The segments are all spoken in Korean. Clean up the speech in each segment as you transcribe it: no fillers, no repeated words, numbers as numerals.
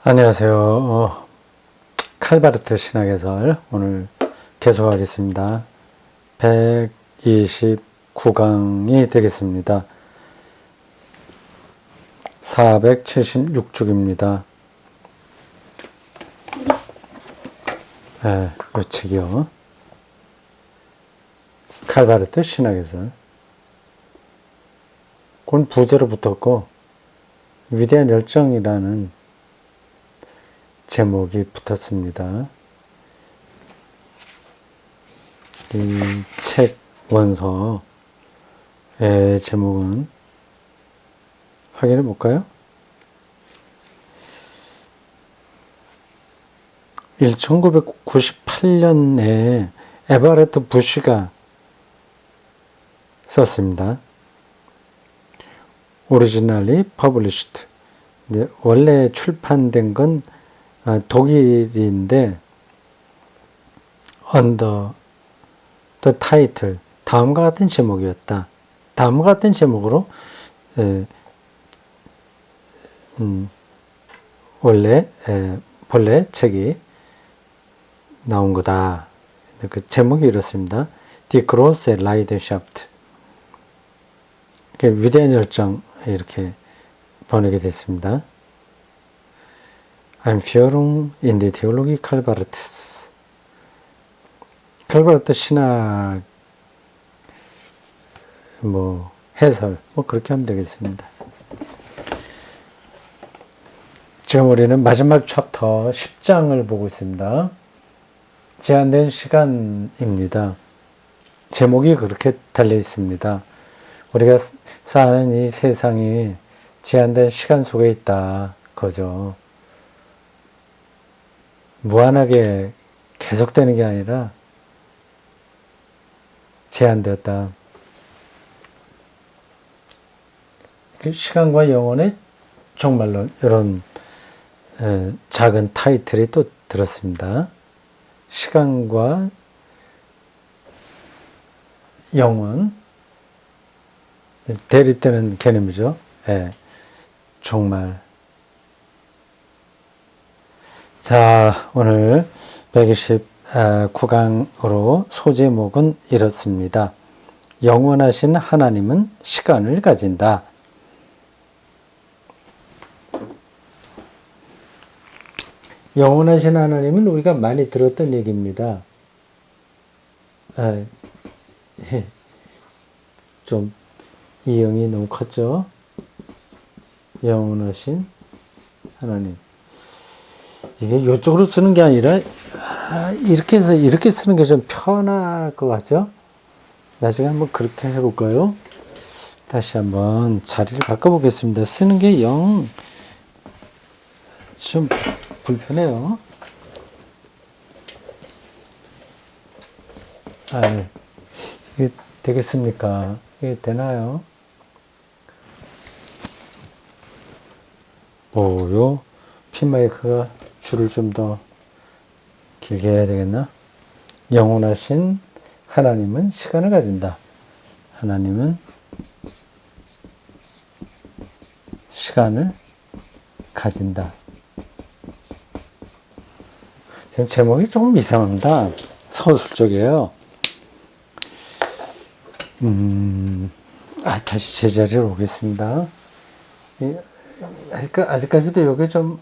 안녕하세요. 칼바르트 신학해설 오늘 계속하겠습니다. 129강이 되겠습니다. 476쪽입니다. 이 책이요. 칼바르트 신학해설. 그건 부제로 붙었고 위대한 열정이라는 제목이 붙었습니다. 이 책 원서의 제목은 확인해 볼까요? 1998년에 에버레트 부시가 썼습니다. Originally published. 원래 출판된 건 독일인데 under the title 다음과 같은 제목이었다. 다음과 같은 제목으로 본래 책이 나온 거다. 그 제목이 이렇습니다. Die große Leidenschaft. 위대한 열정 이렇게 번역이 됐습니다. Einführung in die Theologie Calvartis. 칼바르트 신학 해설 그렇게 하면 되겠습니다. 지금 우리는 마지막 챕터 10장을 보고 있습니다. 제한된 시간입니다. 제목이 그렇게 달려 있습니다. 우리가 사는 이 세상이 제한된 시간 속에 있다. 거죠. 무한하게 계속되는 게 아니라 제한되었다. 시간과 영혼의 종말론 이런 작은 타이틀이 또 들었습니다. 시간과 영혼 대립되는 개념이죠. 종말. 자, 오늘 129강으로 소제목은 이렇습니다. 영원하신 하나님은 시간을 가진다. 영원하신 하나님은 우리가 많이 들었던 얘기입니다. 좀 이형이 너무 컸죠? 영원하신 하나님. 이게 이쪽으로 쓰는 게 아니라 이렇게 해서 이렇게 쓰는 게 좀 편할 것 같죠? 나중에 한번 그렇게 해볼까요? 다시 한번 자리를 바꿔보겠습니다. 쓰는 게 영 좀 불편해요. 이게 되겠습니까? 이게 되나요? 요 핀마이크가 줄을 좀 더 길게 해야 되겠나? 영원하신 하나님은 시간을 가진다. 하나님은 시간을 가진다. 지금 제목이 조금 이상합니다. 서술적이에요. 다시 제자리로 오겠습니다. 아직까지도 여기 좀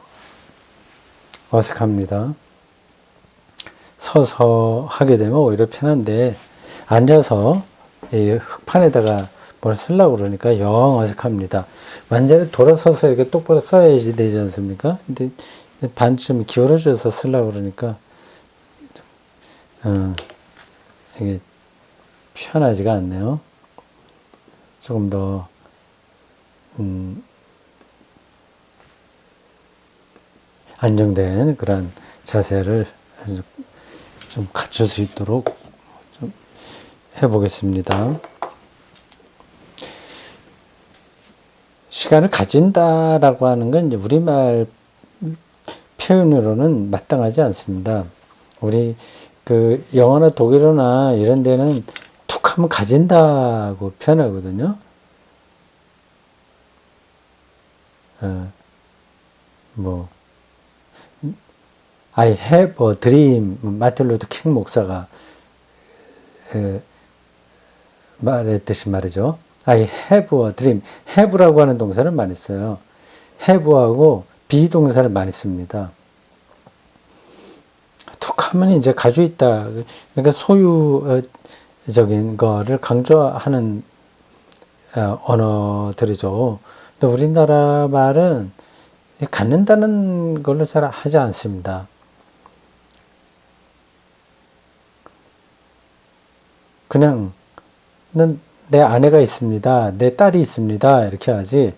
어색합니다. 서서 하게 되면 오히려 편한데 앉아서 이 흑판에다가 뭘 쓰려고 그러니까 영 어색합니다. 완전히 돌아서서 이렇게 똑바로 써야지 되지 않습니까? 근데 반쯤 기울어져서 쓰려고 그러니까 이게 편하지가 않네요. 조금 더 안정된 그런 자세를 좀 갖출 수 있도록 좀 해보겠습니다. 시간을 가진다라고 하는 건 이제 우리말 표현으로는 마땅하지 않습니다. 우리 영어나 독일어나 이런 데는 툭 하면 가진다고 표현하거든요. I have a dream. 마틴 루터 킹 목사가 말했듯이 말이죠. I have a dream. have라고 하는 동사를 많이 써요. have하고 비동사를 많이 씁니다. 툭하면 이제 가지고 있다. 그러니까 소유적인 거를 강조하는 언어들이죠. 근데 우리나라 말은 갖는다는 걸로 잘 하지 않습니다. 그냥 내 아내가 있습니다. 내 딸이 있습니다. 이렇게 하지.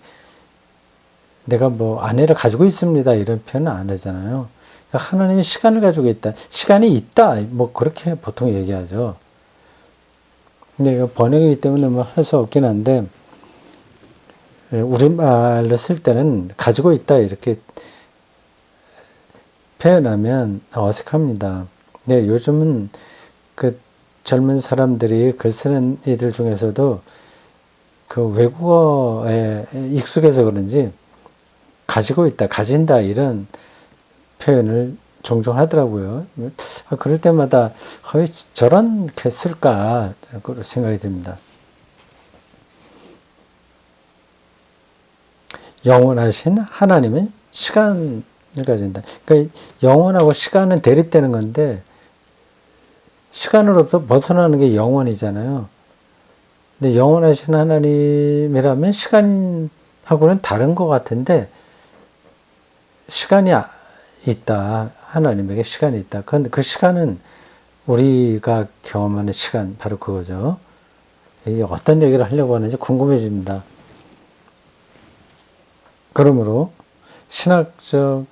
내가 뭐 아내를 가지고 있습니다. 이런 표현은 안 하잖아요. 그러니까 하나님이 시간을 가지고 있다. 시간이 있다. 뭐 그렇게 보통 얘기하죠. 근데 이거 번역이기 때문에 뭐 할 수 없긴 한데 우리말로 쓸 때는 가지고 있다 이렇게 표현하면 어색합니다. 네, 요즘은 그 젊은 사람들이 글 쓰는 이들 중에서도 그 외국어에 익숙해서 그런지 가지고 있다, 가진다 이런 표현을 종종 하더라고요. 그럴 때마다 왜 저렇게 쓸까 생각이 듭니다. 영원하신 하나님은 시간을 가진다. 그러니까 영원하고 시간은 대립되는 건데 시간으로부터 벗어나는 게 영원이잖아요. 근데 영원하신 하나님이라면 시간하고는 다른 것 같은데 시간이 있다. 하나님에게 시간이 있다. 그런데 그 시간은 우리가 경험하는 시간 바로 그거죠. 이게 어떤 얘기를 하려고 하는지 궁금해집니다. 그러므로 신학적인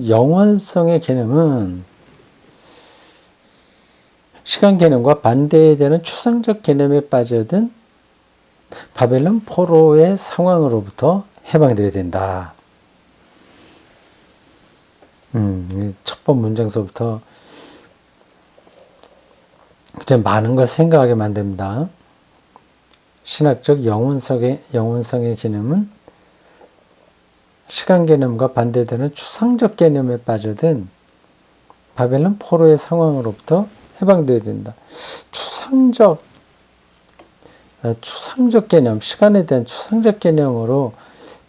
영원성의 개념은 시간 개념과 반대되는 추상적 개념에 빠져든 바벨론 포로의 상황으로부터 해방되어야 된다. 첫 번 문장서부터 많은 걸 생각하게 만듭니다. 신학적 영원성의 개념은 시간 개념과 반대되는 추상적 개념에 빠져든 바벨론 포로의 상황으로부터 해방되어야 된다. 추상적 개념, 시간에 대한 추상적 개념으로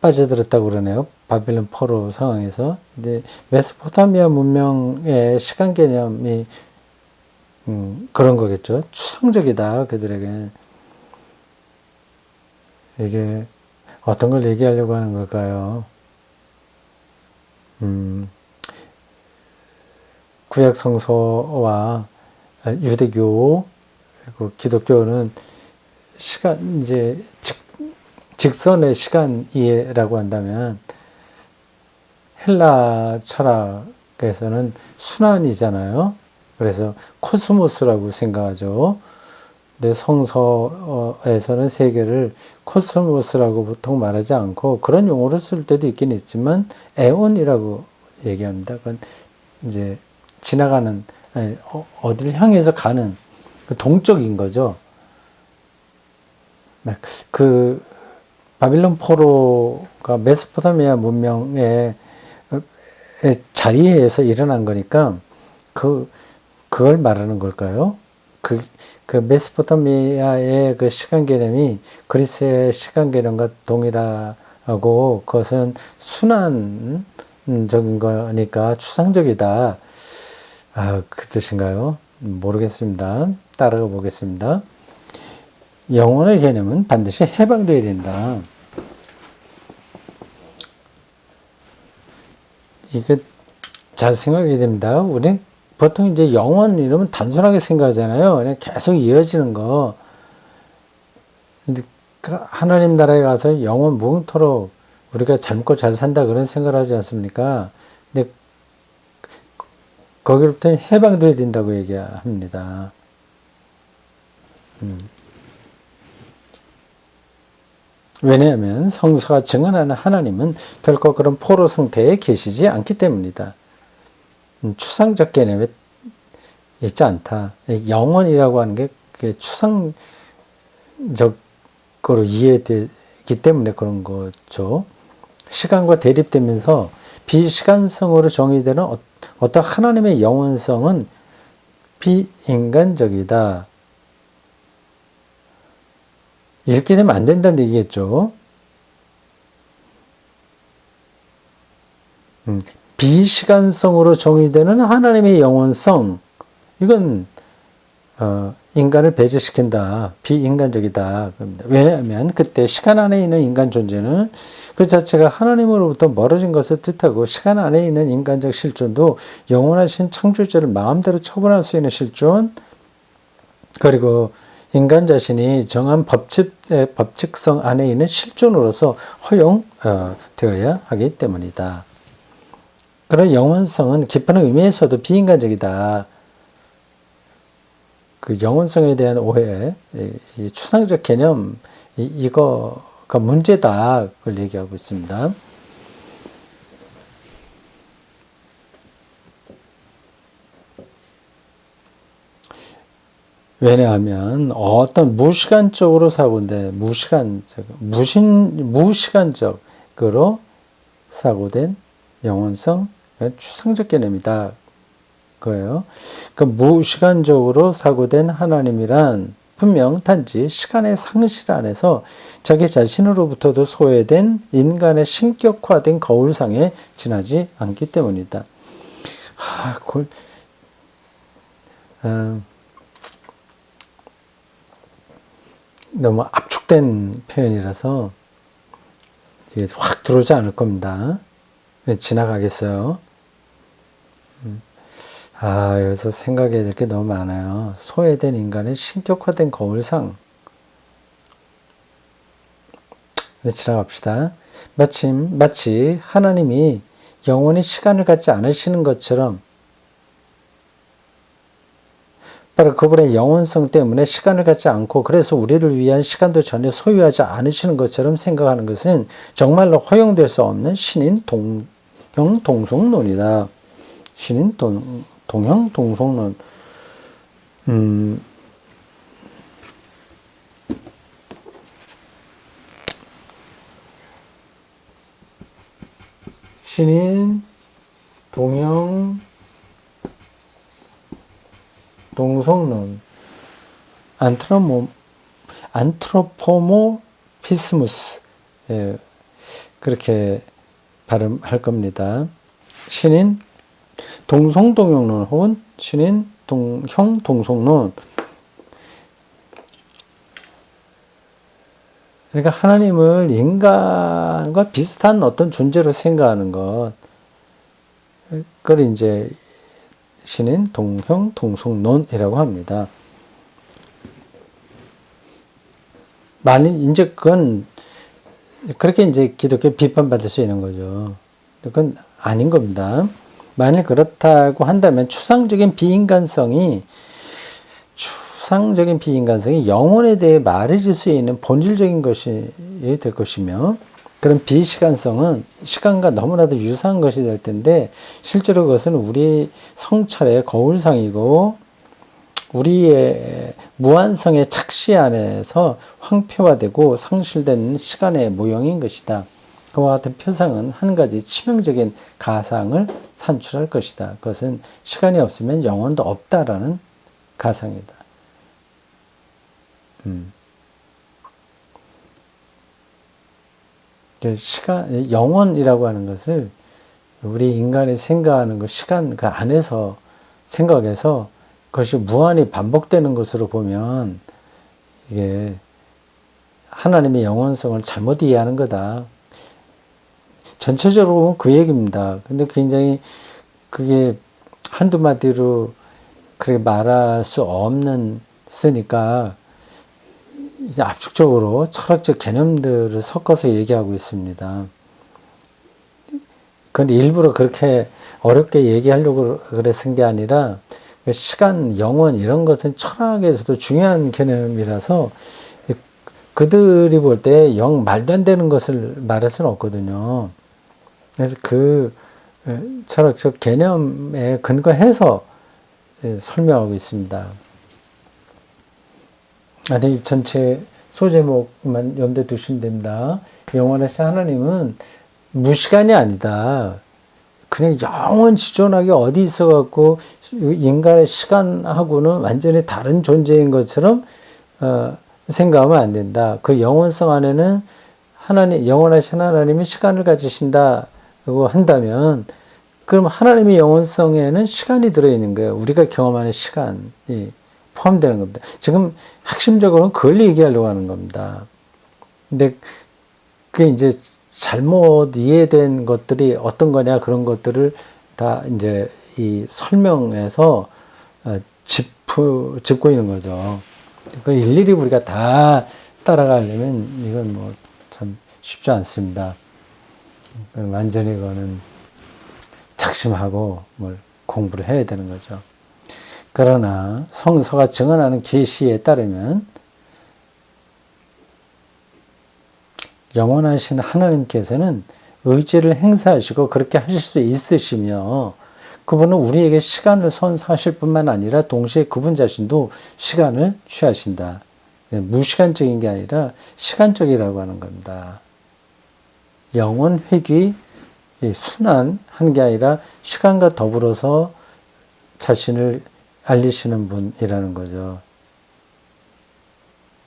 빠져들었다고 그러네요. 바벨론 포로 상황에서. 근데 메소포타미아 문명의 시간 개념이 그런 거겠죠. 추상적이다, 그들에게. 이게 어떤 걸 얘기하려고 하는 걸까요? 구약 성서와 유대교 그리고 기독교는 시간 이제 직선의 시간 이해라고 한다면 헬라 철학에서는 순환이잖아요. 그래서 코스모스라고 생각하죠. 근데 성서에서는 세계를 코스모스라고 보통 말하지 않고 그런 용어를 쓸 때도 있긴 있지만 에온이라고 얘기합니다. 그건 이제 지나가는 어디를 향해서 가는 동적인 거죠. 그 바빌론 포로가 메소포타미아 문명의 자리에서 일어난 거니까 그걸 말하는 걸까요? 그 메소포타미아의 그 시간 개념이 그리스의 시간 개념과 동일하고 그것은 순환적인 거니까 추상적이다. 그 뜻인가요? 모르겠습니다. 따라가 보겠습니다. 영혼의 개념은 반드시 해방되어야 된다. 이거 잘 생각해야 됩니다. 우리는 보통 이제 영혼 이러면 단순하게 생각하잖아요. 그냥 계속 이어지는 거. 근데 하나님 나라에 가서 영원 무궁토록 우리가 젊고 잘 산다 그런 생각을 하지 않습니까? 근데 거기로부터 해방돼야 된다고 얘기합니다. 왜냐하면 성서가 증언하는 하나님은 결코 그런 포로 상태에 계시지 않기 때문이다. 추상적 개념에 있지 않다. 영원이라고 하는 게 추상적으로 이해되기 때문에 그런 거죠. 시간과 대립되면서 비시간성으로 정의되는 어떤 하나님의 영원성은 비인간적이다. 이렇게 되면 안 된다는 얘기겠죠. 비시간성으로 정의되는 하나님의 영원성, 이건 인간을 배제시킨다. 비인간적이다. 왜냐하면 그때 시간 안에 있는 인간 존재는 그 자체가 하나님으로부터 멀어진 것을 뜻하고, 시간 안에 있는 인간적 실존도 영원하신 창조주를 마음대로 처분할 수 있는 실존, 그리고 인간 자신이 정한 법칙성 안에 있는 실존으로서 허용되어야 하기 때문이다. 그런 영원성은 깊은 의미에서도 비인간적이다. 그 영원성에 대한 오해, 이 추상적 개념, 이거가 문제다. 그걸 얘기하고 있습니다. 왜냐하면 어떤 무시간적으로 사고인데, 무시간적으로 사고된 영원성, 추상적 개념이다. 거예요. 그 무시간적으로 사고된 하나님이란 분명 단지 시간의 상실 안에서 자기 자신으로부터도 소외된 인간의 신격화된 거울상에 지나지 않기 때문이다. 너무 압축된 표현이라서 이게 확 들어오지 않을 겁니다. 지나가겠어요. 여기서 생각해야 될 게 너무 많아요. 소외된 인간의 신격화된 거울상. 지나갑시다. 마치 하나님이 영원히 시간을 갖지 않으시는 것처럼, 바로 그분의 영원성 때문에 시간을 갖지 않고, 그래서 우리를 위한 시간도 전혀 소유하지 않으시는 것처럼 생각하는 것은 정말로 허용될 수 없는 신인 동형 동성론이다. 신인 동형 동성론. 신인 동형 동성론. 안트로포모피스무스. 그렇게 발음할 겁니다. 신인 동성동형론 혹은 신인 동형 동성론. 그러니까 하나님을 인간과 비슷한 어떤 존재로 생각하는 것, 그걸 이제 신인 동형 동성론이라고 합니다. 만일 이제 그건 그렇게 이제 기독교 비판받을 수 있는 거죠. 그건 아닌 겁니다. 만일 그렇다고 한다면 추상적인 비인간성이 영혼에 대해 말해줄 수 있는 본질적인 것이 될 것이며, 그런 비시간성은 시간과 너무나도 유사한 것이 될 텐데, 실제로 그것은 우리 성찰의 거울상이고 우리의 무한성의 착시 안에서 황폐화되고 상실된 시간의 모형인 것이다. 그와 같은 표상은 한 가지 치명적인 가상을 산출할 것이다. 그것은 시간이 없으면 영혼도 없다라는 가상이다. 영혼이라고 하는 것을 우리 인간이 생각하는 그 시간 그 안에서 생각해서 그것이 무한히 반복되는 것으로 보면 이게 하나님의 영원성을 잘못 이해하는 거다. 전체적으로 보면 그 얘기입니다. 근데 굉장히 그게 한두 마디로 그렇게 말할 수 없는 쓰니까 이제 압축적으로 철학적 개념들을 섞어서 얘기하고 있습니다. 그런데 일부러 그렇게 어렵게 얘기하려고 그랬은 게 아니라, 시간, 영원 이런 것은 철학에서도 중요한 개념이라서 그들이 볼 때 영 말도 안 되는 것을 말할 수는 없거든요. 그래서 그 철학적 개념에 근거해서 설명하고 있습니다. 이 전체 소제목만 염두에 두시면 됩니다. 영원하신 하나님은 무시간이 아니다. 그냥 영원 지존하게 어디 있어갖고 인간의 시간하고는 완전히 다른 존재인 것처럼 생각하면 안 된다. 그 영원성 안에는 하나님, 영원하신 하나님이 시간을 가지신다고 한다면, 그럼 하나님의 영원성에는 시간이 들어있는 거예요. 우리가 경험하는 시간이 포함되는 겁니다. 지금 핵심적으로는 그걸 얘기하려고 하는 겁니다. 근데 그게 이제 잘못 이해된 것들이 어떤 거냐, 그런 것들을 다 이제 이 설명에서 짚고 있는 거죠. 그걸 일일이 우리가 다 따라가려면 이건 뭐 참 쉽지 않습니다. 완전히 그거는 작심하고 뭘 공부를 해야 되는 거죠. 그러나 성서가 증언하는 계시에 따르면 영원하신 하나님께서는 의지를 행사하시고 그렇게 하실 수 있으시며, 그분은 우리에게 시간을 선사하실 뿐만 아니라 동시에 그분 자신도 시간을 취하신다. 무시간적인 게 아니라 시간적이라고 하는 겁니다. 영원 회귀 순환한 게 아니라 시간과 더불어서 자신을 알리시는 분이라는 거죠.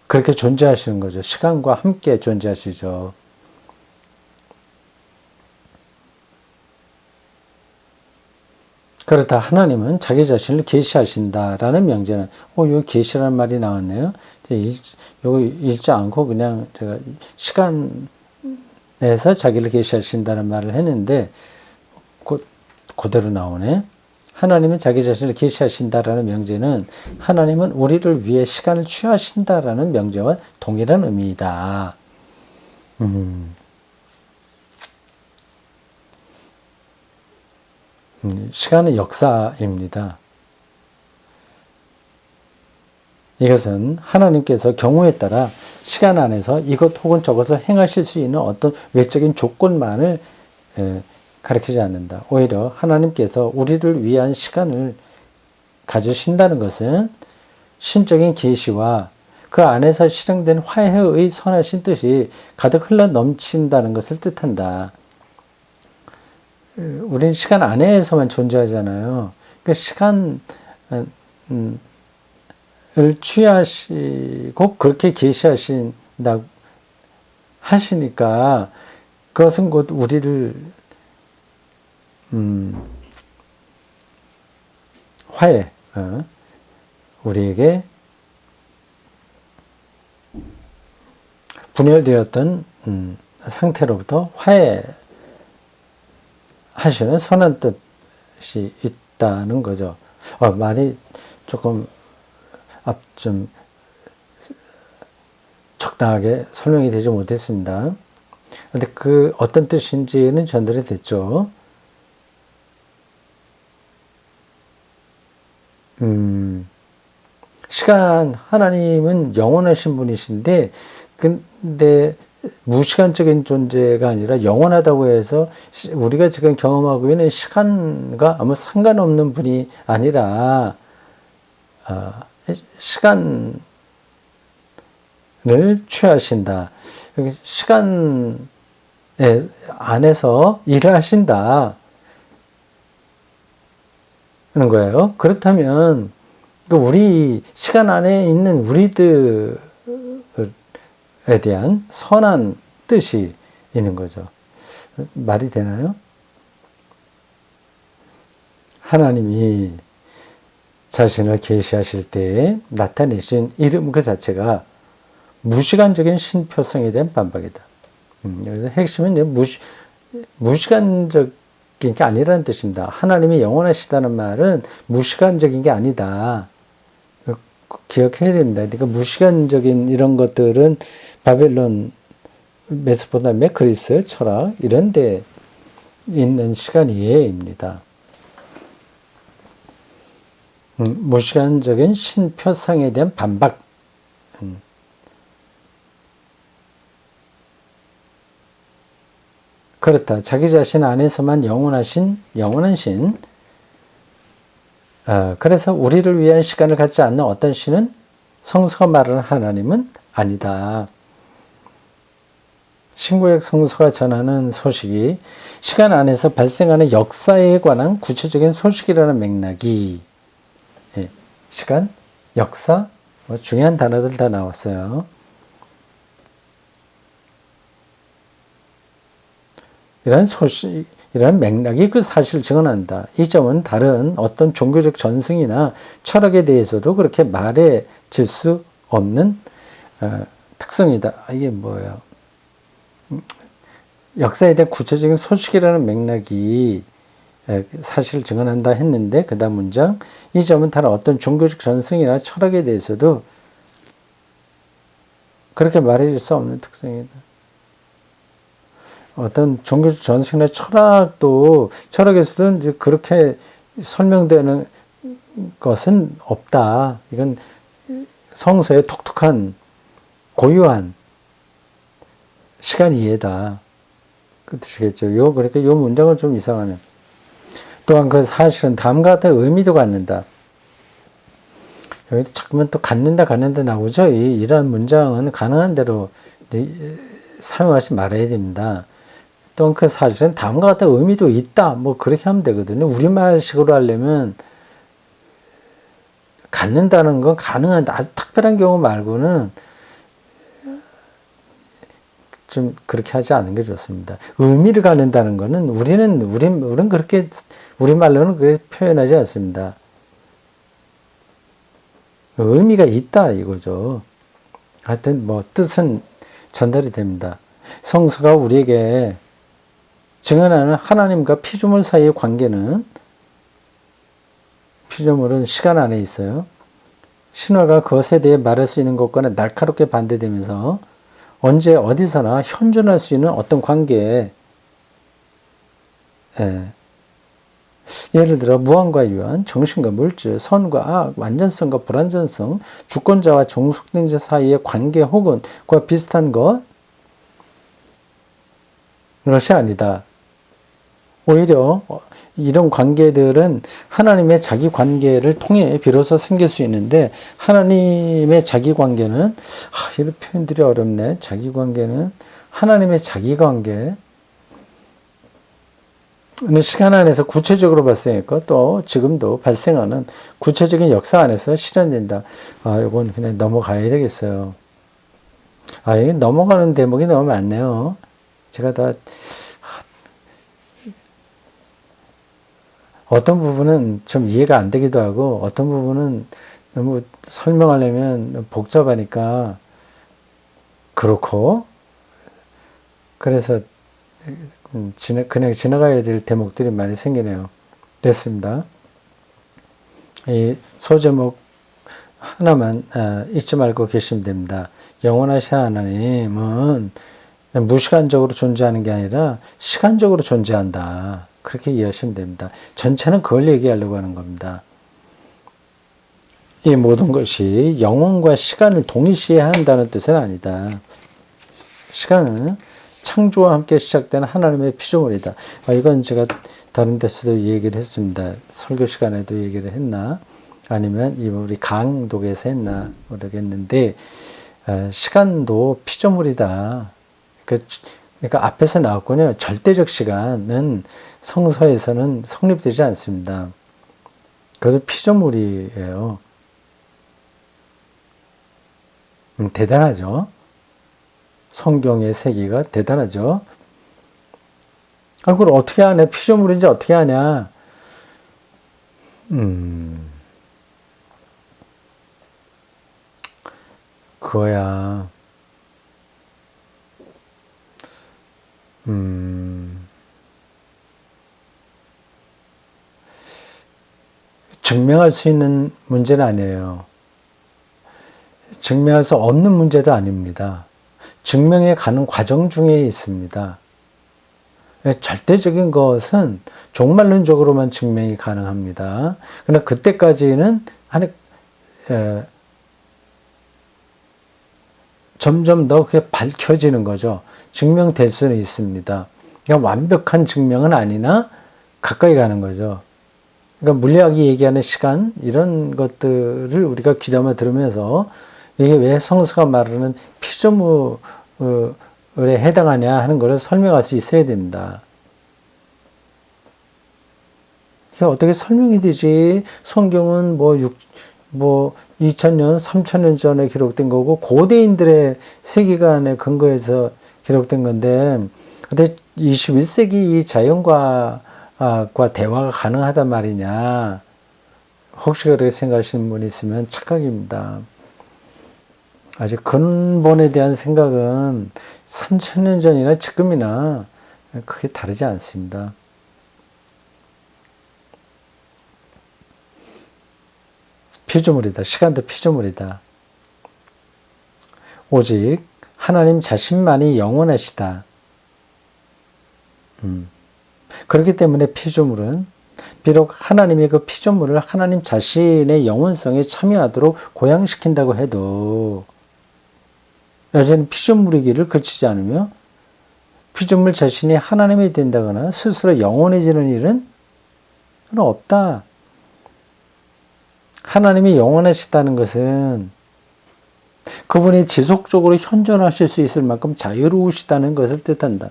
그렇게 존재하시는 거죠. 시간과 함께 존재하시죠. 그렇다 하나님은 자기 자신을 계시하신다라는 명제는, 여기 계시라는 말이 나왔네요. 이거 읽지 않고 그냥 제가 시간에서 자기를 계시하신다는 말을 했는데, 그대로 나오네. 하나님은 자기 자신을 계시하신다라는 명제는 하나님은 우리를 위해 시간을 취하신다라는 명제와 동일한 의미이다. 시간은 역사입니다. 이것은 하나님께서 경우에 따라 시간 안에서 이것 혹은 저것을 행하실 수 있는 어떤 외적인 조건만을 가리키지 않는다. 오히려 하나님께서 우리를 위한 시간을 가지신다는 것은 신적인 계시와 그 안에서 실행된 화해의 선하신 뜻이 가득 흘러 넘친다는 것을 뜻한다. 우리는 시간 안에서만 존재하잖아요. 그러니까 시간을 취하시고 그렇게 계시하신다 하시니까 그것은 곧 우리를 화해, 우리에게 분열되었던 상태로부터 화해 하시는 선한 뜻이 있다는 거죠. 말이 조금 좀 적당하게 설명이 되지 못했습니다. 그런데 그 어떤 뜻인지는 전달이 됐죠. 시간, 하나님은 영원하신 분이신데, 근데 무시간적인 존재가 아니라 영원하다고 해서 우리가 지금 경험하고 있는 시간과 아무 상관없는 분이 아니라 시간을 취하신다. 시간 안에서 일을 하신다. 하는 거예요. 그렇다면 우리 시간 안에 있는 우리들에 대한 선한 뜻이 있는 거죠. 말이 되나요? 하나님이 자신을 계시하실 때에 나타내신 이름 그 자체가 무시간적인 신표성에 대한 반박이다. 여기서 핵심은 무시간적인 게 아니라는 뜻입니다. 하나님이 영원하시다는 말은 무시간적인 게 아니다. 기억해야 됩니다. 그러니까 무시간적인 이런 것들은 바벨론, 메소포타미아, 그리스, 철학 이런 데 있는 시간 이해입니다. 무시간적인 신표상에 대한 반박. 그렇다. 자기 자신 안에서만 영원한 신. 그래서 우리를 위한 시간을 갖지 않는 어떤 신은 성서가 말하는 하나님은 아니다. 신구약 성서가 전하는 소식이 시간 안에서 발생하는 역사에 관한 구체적인 소식이라는 맥락이, 예, 시간, 역사, 뭐 중요한 단어들 다 나왔어요. 이런 소식, 이런 맥락이 그 사실을 증언한다. 이 점은 다른 어떤 종교적 전승이나 철학에 대해서도 그렇게 말해질 수 없는 특성이다. 이게 뭐예요? 역사에 대한 구체적인 소식이라는 맥락이 사실을 증언한다 했는데, 그 다음 문장, 이 점은 다른 어떤 종교적 전승이나 철학에 대해서도 그렇게 말해줄 수 없는 특성이다. 어떤 종교적 전승이나 철학에서도 이제 그렇게 설명되는 것은 없다. 이건 성서의 독특한, 고유한 시간 이해다. 그 뜻이겠죠. 그러니까 요 문장은 좀 이상하네. 또한 그 사실은 다음과 같은 의미도 갖는다. 여기도 자꾸만 또 갖는다 나오죠. 이런 문장은 가능한 대로 사용하지 말아야 됩니다. 또한 그 사실은 다음과 같은 의미도 있다. 뭐 그렇게 하면 되거든요. 우리말식으로 하려면 갖는다는 건 가능한 아주 특별한 경우 말고는 좀 그렇게 하지 않은 게 좋습니다. 의미를 갖는다는 거는 우리는 그렇게 우리말로는 그렇게 표현하지 않습니다. 의미가 있다 이거죠. 하여튼 뭐 뜻은 전달이 됩니다. 성서가 우리에게 증언하는 하나님과 피조물 사이의 관계는, 피조물은 시간 안에 있어요. 신화가 그것에 대해 말할 수 있는 것과는 날카롭게 반대되면서 언제 어디서나 현존할 수 있는 어떤 관계에, 예를 들어 무한과 유한, 정신과 물질, 선과 악, 완전성과 불완전성, 주권자와 종속된 자 사이의 관계 혹은 그와 비슷한 것이 아니다. 오히려 이런 관계들은 하나님의 자기 관계를 통해 비로소 생길 수 있는데, 하나님의 자기 관계는, 이런 표현들이 어렵네. 자기 관계는, 하나님의 자기 관계, 시간 안에서 구체적으로 발생했고 또 지금도 발생하는 구체적인 역사 안에서 실현된다. 이건 그냥 넘어가야 되겠어요. 이게 넘어가는 대목이 너무 많네요. 제가 다 어떤 부분은 좀 이해가 안 되기도 하고, 어떤 부분은 너무 설명하려면 복잡하니까 그렇고, 그래서 그냥 지나가야 될 대목들이 많이 생기네요. 됐습니다. 이 소제목 하나만 잊지 말고 계시면 됩니다. 영원하신 하나님은 무시간적으로 존재하는 게 아니라 시간적으로 존재한다. 그렇게 이해하시면 됩니다. 전체는 그걸 얘기하려고 하는 겁니다. 이 모든 것이 영혼과 시간을 동일시해야 한다는 뜻은 아니다. 시간은 창조와 함께 시작되는 하나님의 피조물이다. 이건 제가 다른 데서도 얘기를 했습니다. 설교 시간에도 얘기를 했나? 아니면 우리 강독에서 했나? 모르겠는데, 시간도 피조물이다. 그러니까 앞에서 나왔군요. 절대적 시간은 성서에서는 성립되지 않습니다. 그것도 피조물이에요. 대단하죠? 성경의 세계가 대단하죠? 그걸 어떻게 하냐? 피조물인지 어떻게 하냐? 그거야. 증명할 수 있는 문제는 아니에요. 증명할 수 없는 문제도 아닙니다. 증명해 가는 과정 중에 있습니다. 절대적인 것은 종말론적으로만 증명이 가능합니다. 그러나 그때까지는 점점 더 그게 밝혀지는 거죠. 증명될 수는 있습니다. 그러니까 완벽한 증명은 아니나 가까이 가는 거죠. 그러니까 물리학이 얘기하는 시간, 이런 것들을 우리가 귀담아 들으면서 이게 왜 성서가 말하는 피조물의 해당하냐 하는 것을 설명할 수 있어야 됩니다. 이게 어떻게 설명이 되지? 성경은 뭐 2000년, 3000년 전에 기록된 거고 고대인들의 세계관에 근거해서 기록된 건데, 근데 21세기 이 자연과 대화가 가능하단 말이냐? 혹시 그렇게 생각하시는 분이 있으면 착각입니다. 아직 근본에 대한 생각은 3000년 전이나 지금이나 크게 다르지 않습니다. 피조물이다. 시간도 피조물이다. 오직 하나님 자신만이 영원하시다. 그렇기 때문에 피조물은 비록 하나님이 그 피조물을 하나님 자신의 영원성에 참여하도록 고양시킨다고 해도 여전히 피조물이기를 그치지 않으며 피조물 자신이 하나님이 된다거나 스스로 영원해지는 일은 없다. 하나님이 영원하시다는 것은 그분이 지속적으로 현존하실 수 있을 만큼 자유로우시다는 것을 뜻한다.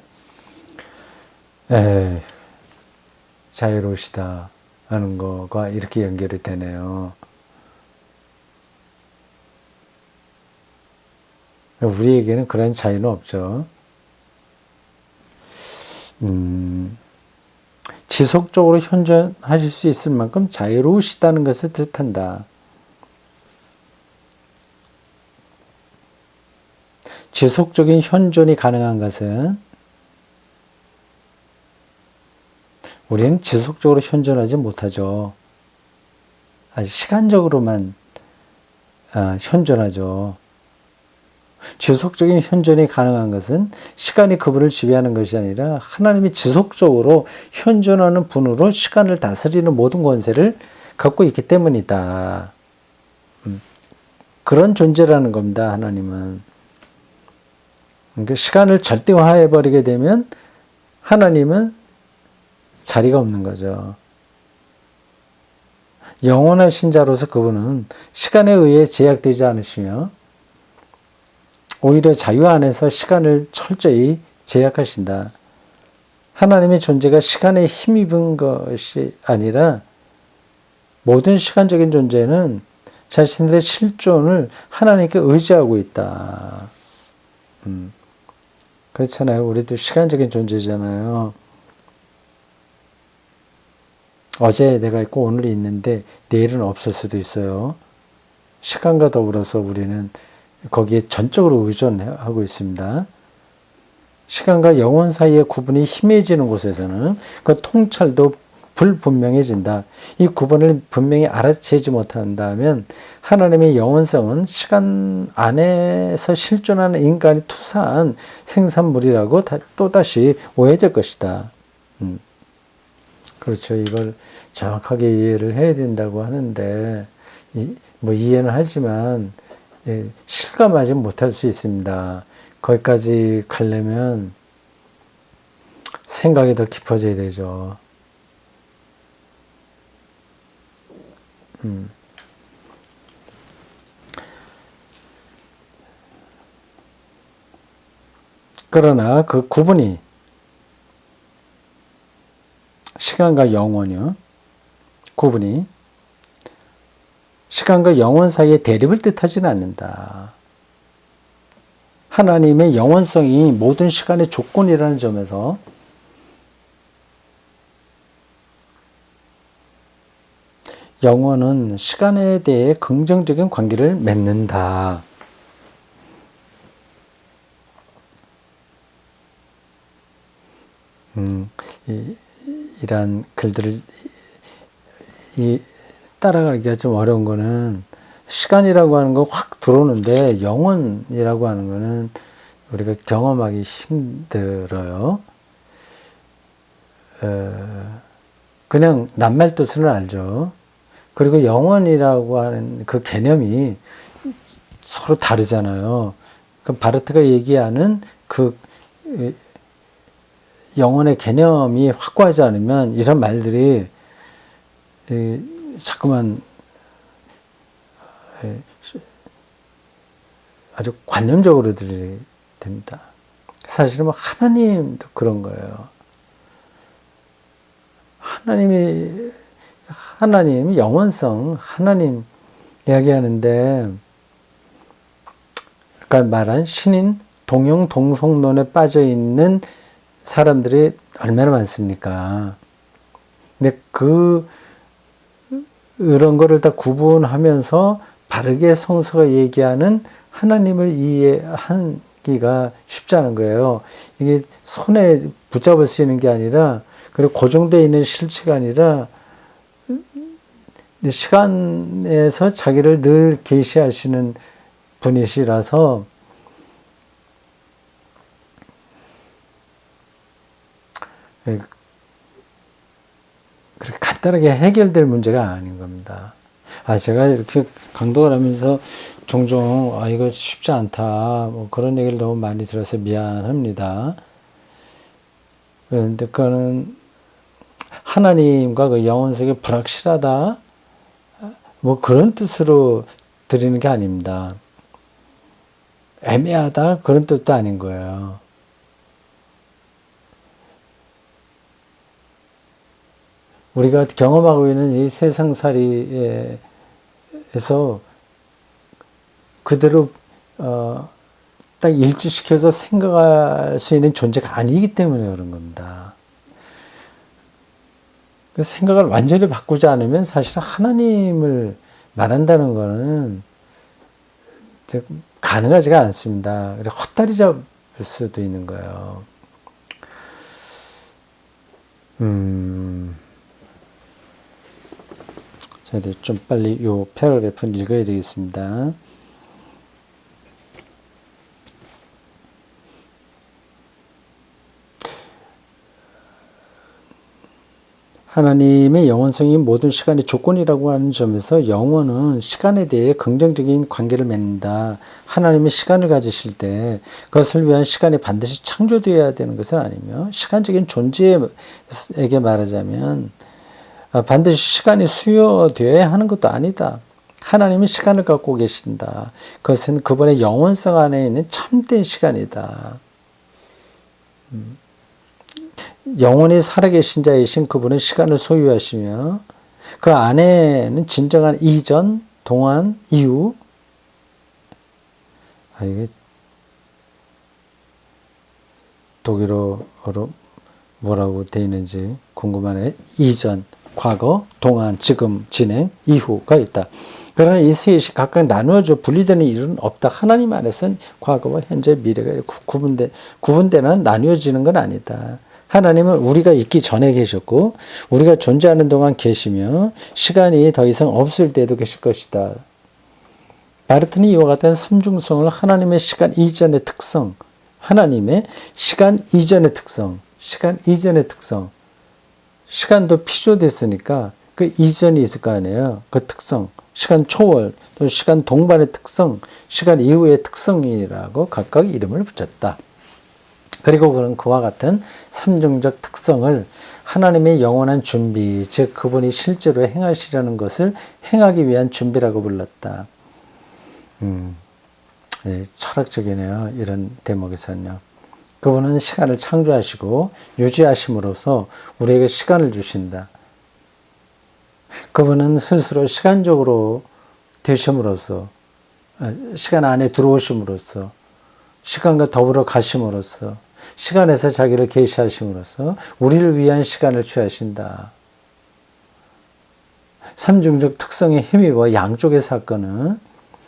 자유로우시다 하는 거가 이렇게 연결이 되네요. 우리에게는 그런 자유는 없죠. 지속적으로 현존하실 수 있을 만큼 자유로우시다는 것을 뜻한다. 지속적인 현존이 가능한 것은 우리는 지속적으로 현존하지 못하죠. 아주 시간적으로만 현존하죠. 지속적인 현존이 가능한 것은 시간이 그분을 지배하는 것이 아니라 하나님이 지속적으로 현존하는 분으로 시간을 다스리는 모든 권세를 갖고 있기 때문이다. 그런 존재라는 겁니다. 하나님은. 그러니까 시간을 절대화해버리게 되면 하나님은 자리가 없는 거죠. 영원하신 자로서 그분은 시간에 의해 제약되지 않으시며 오히려 자유 안에서 시간을 철저히 제약하신다. 하나님의 존재가 시간에 힘입은 것이 아니라 모든 시간적인 존재는 자신들의 실존을 하나님께 의지하고 있다. 그렇잖아요. 우리도 시간적인 존재잖아요. 어제 내가 있고 오늘이 있는데 내일은 없을 수도 있어요. 시간과 더불어서 우리는 거기에 전적으로 의존하고 있습니다. 시간과 영원 사이의 구분이 희미해지는 곳에서는 그 통찰도 불분명해진다. 이 구분을 분명히 알아채지 못한다면 하나님의 영원성은 시간 안에서 실존하는 인간이 투사한 생산물이라고 또다시 오해될 것이다. 그렇죠. 이걸 정확하게 이해를 해야 된다고 하는데 이해는 하지만 실감하지 못할 수 있습니다. 거기까지 가려면 생각이 더 깊어져야 되죠. 그러나 그 구분이 시간과 영원이요. 구분이 시간과 영원 사이의 대립을 뜻하지는 않는다. 하나님의 영원성이 모든 시간의 조건이라는 점에서 영원은 시간에 대해 긍정적인 관계를 맺는다. 이런 글들을 따라가기가 좀 어려운 거는 시간이라고 하는 거 확 들어오는데 영원이라고 하는 거는 우리가 경험하기 힘들어요. 그냥 낱말 뜻은 알죠. 그리고 영원이라고 하는 그 개념이 서로 다르잖아요. 그럼 바르트가 얘기하는 그 영혼의 개념이 확고하지 않으면 이런 말들이 자꾸만 아주 관념적으로 들리게 됩니다. 사실은 뭐 하나님도 그런 거예요. 하나님 영원성, 하나님 이야기하는데, 아까 말한 신인 동용동속론에 빠져 있는 사람들이 얼마나 많습니까? 근데 그런 거를 다 구분하면서 바르게 성서가 얘기하는 하나님을 이해하기가 쉽지 않은 거예요. 이게 손에 붙잡을 수 있는 게 아니라, 그리고 고정되어 있는 실체가 아니라, 시간에서 자기를 늘 계시하시는 분이시라서, 그렇게 간단하게 해결될 문제가 아닌 겁니다. 제가 이렇게 강독을 하면서 종종, 이거 쉽지 않다, 뭐 그런 얘기를 너무 많이 들어서 미안합니다. 그런데 그거는 하나님과 그 영혼성이 불확실하다, 뭐 그런 뜻으로 드리는 게 아닙니다. 애매하다, 그런 뜻도 아닌 거예요. 우리가 경험하고 있는 이 세상살이에서 그대로 딱 일치시켜서 생각할 수 있는 존재가 아니기 때문에 그런 겁니다. 생각을 완전히 바꾸지 않으면 사실 하나님을 말한다는 것은 가능하지가 않습니다. 헛다리 잡을 수도 있는 거예요. 저희들 좀 빨리 요 패러그래프는 읽어야 되겠습니다. 하나님의 영원성이 모든 시간의 조건이라고 하는 점에서 영원은 시간에 대해 긍정적인 관계를 맺는다. 하나님의 시간을 가지실 때 그것을 위한 시간이 반드시 창조되어야 되는 것은 아니며, 시간적인 존재에게 말하자면 반드시 시간이 수요되어야 하는 것도 아니다. 하나님은 시간을 갖고 계신다. 그것은 그분의 영원성 안에 있는 참된 시간이다. 영원히 살아계신 자이신 그분은 시간을 소유하시며, 그 안에는 진정한 이전, 동안, 이후, 이게 독일어로 뭐라고 되어 있는지 궁금하네. 이전, 과거, 동안, 지금, 진행, 이후가 있다. 그러나 이 셋이 각각 나누어져 분리되는 일은 없다. 하나님 안에서는 과거와 현재, 미래가 구분되는 나뉘어지는 건 아니다. 하나님은 우리가 있기 전에 계셨고, 우리가 존재하는 동안 계시며, 시간이 더 이상 없을 때도 계실 것이다. 바르트는 이와 같은 삼중성을 하나님의 시간 이전의 특성, 하나님의 시간 이전의 특성, 시간도 피조됐으니까 그 이전이 있을 거 아니에요. 그 특성, 시간 초월, 또 시간 동반의 특성, 시간 이후의 특성이라고 각각 이름을 붙였다. 그리고 그런 그와 같은 삼중적 특성을 하나님의 영원한 준비, 즉 그분이 실제로 행하시려는 것을 행하기 위한 준비라고 불렀다. 네, 철학적이네요. 이런 대목에서는요. 그분은 시간을 창조하시고 유지하심으로써 우리에게 시간을 주신다. 그분은 스스로 시간적으로 되심으로써, 시간 안에 들어오심으로써, 시간과 더불어 가심으로써, 시간에서 자기를 계시하심으로써 우리를 위한 시간을 취하신다. 삼중적 특성에 힘입어 양쪽의 사건은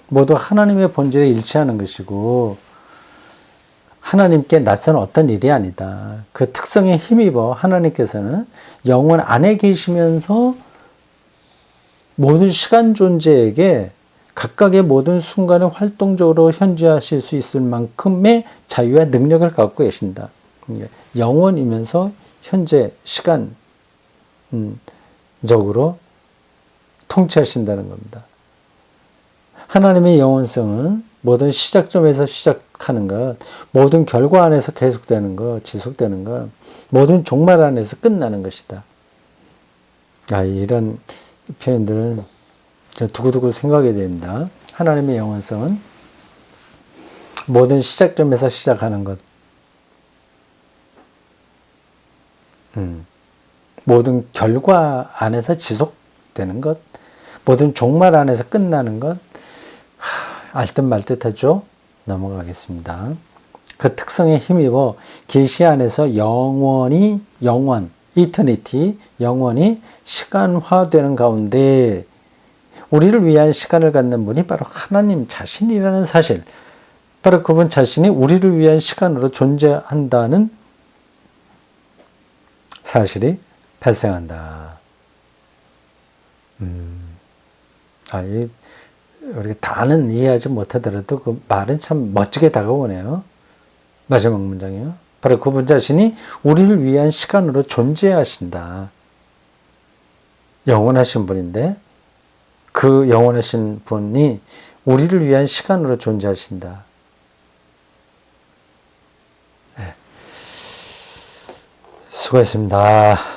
모두 하나님의 본질에 일치하는 것이고, 하나님께 낯선 어떤 일이 아니다. 그 특성에 힘입어 하나님께서는 영원 안에 계시면서 모든 시간 존재에게 각각의 모든 순간에 활동적으로 현재하실 수 있을 만큼의 자유와 능력을 갖고 계신다. 영원이면서 현재 시간적으로 통치하신다는 겁니다. 하나님의 영원성은 모든 시작점에서 시작하는 것, 모든 결과 안에서 계속되는 것, 지속되는 것, 모든 종말 안에서 끝나는 것이다. 이런 표현들은 두고두고 생각하게 됩니다. 하나님의 영원성은 모든 시작점에서 시작하는 것, 모든 결과 안에서 지속되는 것, 모든 종말 안에서 끝나는 것, 알듯 말듯하죠? 넘어가겠습니다. 그 특성에 힘입어 계시 안에서 영원, 이터니티, 영원히 시간화되는 가운데 우리를 위한 시간을 갖는 분이 바로 하나님 자신이라는 사실, 바로 그분 자신이 우리를 위한 시간으로 존재한다는 사실이 발생한다. 우리가 다는 이해하지 못하더라도 그 말은 참 멋지게 다가오네요. 마지막 문장이요. 바로 그분 자신이 우리를 위한 시간으로 존재하신다. 영원하신 분인데 그 영원하신 분이 우리를 위한 시간으로 존재하신다. 네. 수고했습니다.